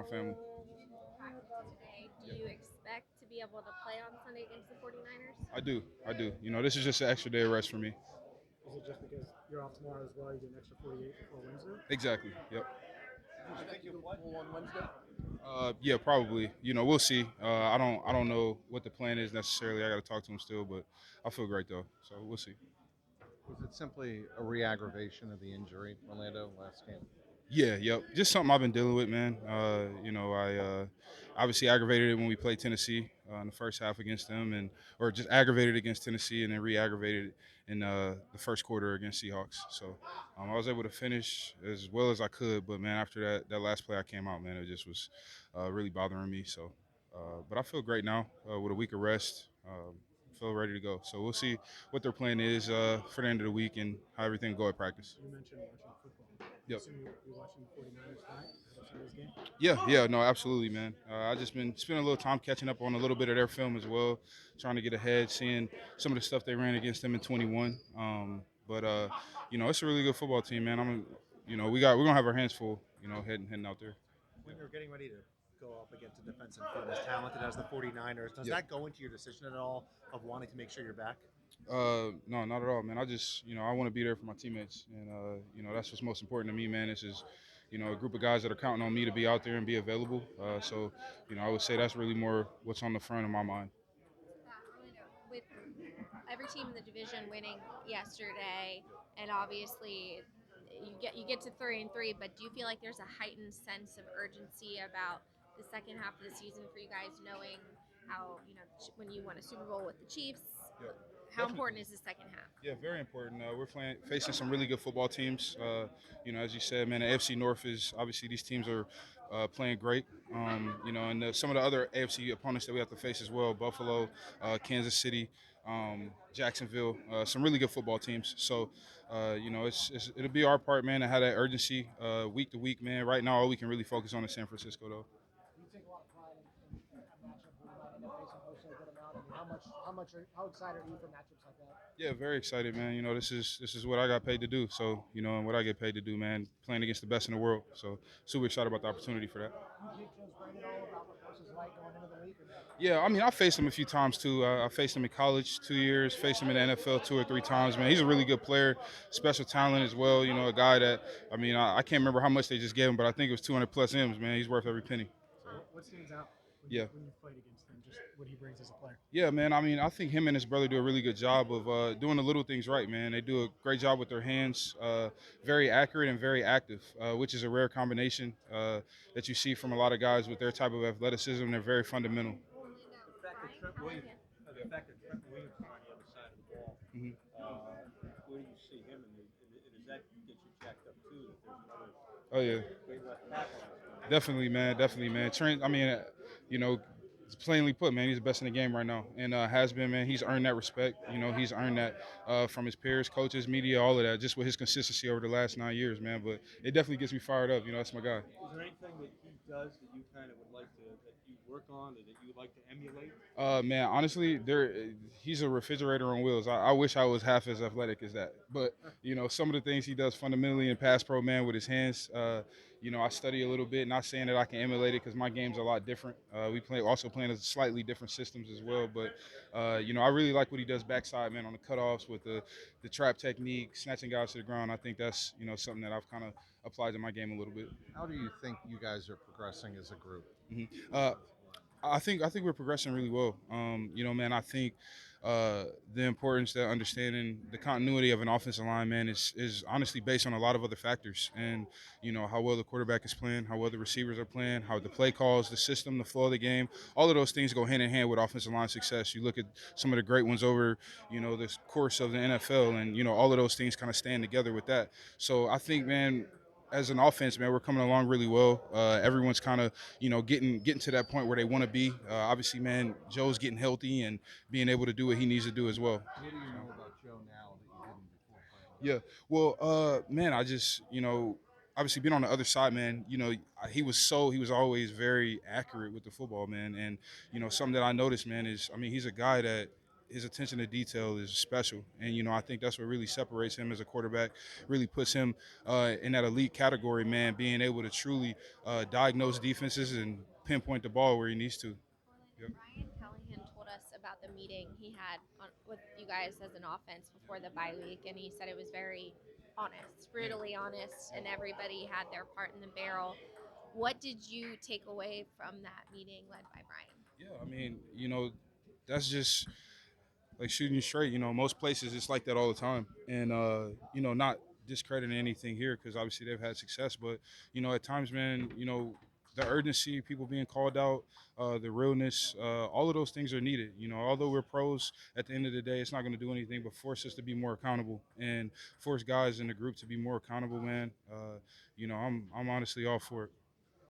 my family. Practice today. Do you expect to be able to play on Sunday against the 49ers? I do. I do. This is just an extra day of rest for me. Is it just because you're off tomorrow as well? You get an extra 48 before Wednesday? Exactly. Yep. Do you think you'll pull on Wednesday? Yeah, probably. We'll see. I don't know what the plan is necessarily. I got to talk to him still, but I feel great though. So we'll see. Was it simply a re-aggravation of the injury, Orlando, last game? Yeah, yep. Just something I've been dealing with, man. I obviously aggravated it when we played Tennessee in the first half against them, and or just aggravated against Tennessee, and then re-aggravated it in the first quarter against Seahawks. So I was able to finish as well as I could, but man, after that last play I came out, man, it just was really bothering me. So, but I feel great now with a week of rest. Feel ready to go. So we'll see what their plan is for the end of the week and how everything go at practice. You mentioned watching football. I Yep. assume you're watching the 49ers tonight ahead of Sunday's game? Yeah, no, absolutely, man. I just been spending a little time catching up on a little bit of their film as well, trying to get ahead, seeing some of the stuff they ran against them in 21. But it's a really good football team, man. We're gonna have our hands full, heading out there. When you're getting ready to go up against a defensive front as talented as the 49ers, does Yeah. that go into your decision at all of wanting to make sure you're back? No, not at all, man. I just, I want to be there for my teammates, and that's what's most important to me, man. This is, a group of guys that are counting on me to be out there and be available. I would say that's really more what's on the front of my mind. Orlando, with every team in the division winning yesterday, and obviously you get to 3-3, but do you feel like there's a heightened sense of urgency about the second half of the season for you guys, knowing how when you won a Super Bowl with the Chiefs, Yeah. how important is the second half? Yeah, very important. We're facing some really good football teams. As you said, man, the AFC North is obviously these teams are playing great. And some of the other AFC opponents that we have to face as well: Buffalo, Kansas City, Jacksonville. Some really good football teams. So, it'll be our part, man, to have that urgency week to week, man. Right now, all we can really focus on is San Francisco, though. You take a lot of pride in a matchup where you might end up facing Jose a good amount. I mean, how excited are you for matchups like that? Yeah, very excited, man. This is what I got paid to do. So, and what I get paid to do, man, playing against the best in the world. So, super excited about the opportunity for that. You take Joe's brain at all about what Joe's is like going into the week? Or no? Yeah, I mean, I faced him a few times too. I faced him in college 2 years, faced him in the NFL 2 or 3 times. Man, he's a really good player, special talent as well. A guy that, I can't remember how much they just gave him, but I think it was 200 plus M's. Man, he's worth every penny. What stands out Yeah. when you've played against him? Just what he brings as a player. Yeah, man. I think him and his brother do a really good job of doing the little things right, man. They do a great job with their hands, very accurate and very active, which is a rare combination that you see from a lot of guys with their type of athleticism. They're very fundamental. Orlando, The fact that Brian, Trent how are Williams, you? the fact that Trent Williams is on the other side of the ball, Mhm. where do you see him, and does that get you jacked up too? That there's another Oh yeah. great left tackle on this team? Definitely, man. Definitely, man. Trent, you know, plainly put, man, he's the best in the game right now, and has been, man. He's earned that respect. He's earned that from his peers, coaches, media, all of that, just with his consistency over the last 9 years, man. But it definitely gets me fired up. That's my guy. Is there anything that he does that you kind of would like to, that you work on, or that you would like to emulate? Man, honestly, he's a refrigerator on wheels. I wish I was half as athletic as that. But some of the things he does fundamentally in pass pro, man, with his hands. I study a little bit. Not saying that I can emulate it because my game's a lot different. We also playing as slightly different systems as well. But I really like what he does backside, man, on the cutoffs with the trap technique, snatching guys to the ground. I think that's something that I've kind of applied to my game a little bit. How do you think you guys are progressing as a group? Mhm. I think we're progressing really well. Man, I think the importance that understanding the continuity of an offensive line, man, is honestly based on a lot of other factors, and how well the quarterback is playing, how well the receivers are playing, how the play calls, the system, the flow of the game, all of those things go hand in hand with offensive line success. You look at some of the great ones over this course of the NFL, and all of those things kind of stand together with that. So I think, man, as an offense, man, we're coming along really well. Everyone's kind of, getting to that point where they want to be. Obviously, man, Joe's getting healthy and being able to do what he needs to do as well. What do you know about Joe now that you didn't before Yeah. playing? Well, man, I just, obviously being on the other side, man, he was always very accurate with the football, man. And, something that I noticed, man, is, he's a guy that his attention to detail is special, and I think that's what really separates him as a quarterback. Really puts him in that elite category, man. Being able to truly diagnose defenses and pinpoint the ball where he needs to. Yep. Ryan Callahan told us about the meeting he had with you guys as an offense before the bye week, and he said it was very honest, brutally honest, and everybody had their part in the barrel. What did you take away from that meeting led by Brian? Yeah, I mean, that's just like shooting you straight. Most places it's like that all the time, and not discrediting anything here because obviously they've had success, but at times, man, the urgency, people being called out, the realness, all of those things are needed. Although we're pros, at the end of the day, it's not going to do anything but force us to be more accountable and force guys in the group to be more accountable, man. I'm honestly all for it.